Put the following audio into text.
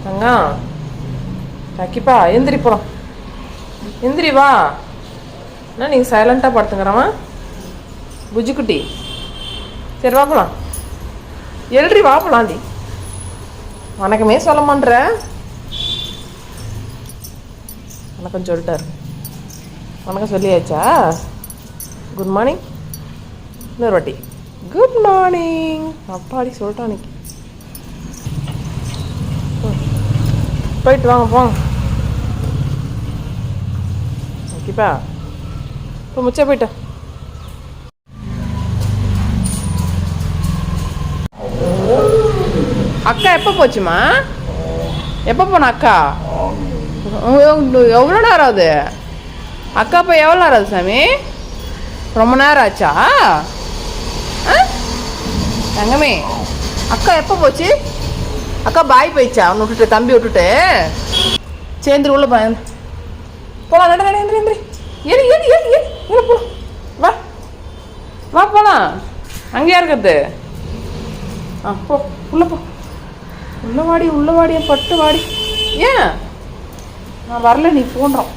அங்கா ராக்கிப்பா எந்திரி போகலாம். எந்திரி வா. என்ன நீங்கள் சைலண்ட்டாக படுத்துங்கிறவன் புஜிக்குட்டி. சரி வா போகலாம். எழுறி வா போகலாண்டி. வணக்கமே சொல்ல மாட்ற. வணக்கம் சொல்லிட்டாரு. வணக்கம் சொல்லியாச்சா? Good morning. இன்னொரு வாட்டி குட் மார்னிங். அப்பாடி சொல்லிட்டான் அன்னைக்கு. போயிட்டு வாங்க போங்க. ஓகேப்பா இப்போ முச்சா போயிட்டேன். அக்கா எப்போ போச்சுமா? எப்போ போன அக்கா? எவ்வளோ நேரம் ஆகுது அக்கா? இப்போ எவ்வளோ நேரம் ஆகுது சாமி? ரொம்ப நேரம் ஆச்சா? தங்கமே அக்கா எப்போ போச்சு? அக்கா பாய் போயிடுச்சா? அவனை விட்டுட்டு தம்பி விட்டுட்டு சேர்ந்துரு உள்ள போகலாம். நட நட எந்திரி எந்திரி. ஏறி ஏறி ஏறி ஏறி ஏறி போகலாம். வா வா போகலாம். அங்கேயா இருக்கிறது? போ உள்ள போ. உள்ள வாடி பட்டு வாடி. ஏன் நான் வரல நீ போன்றோம்.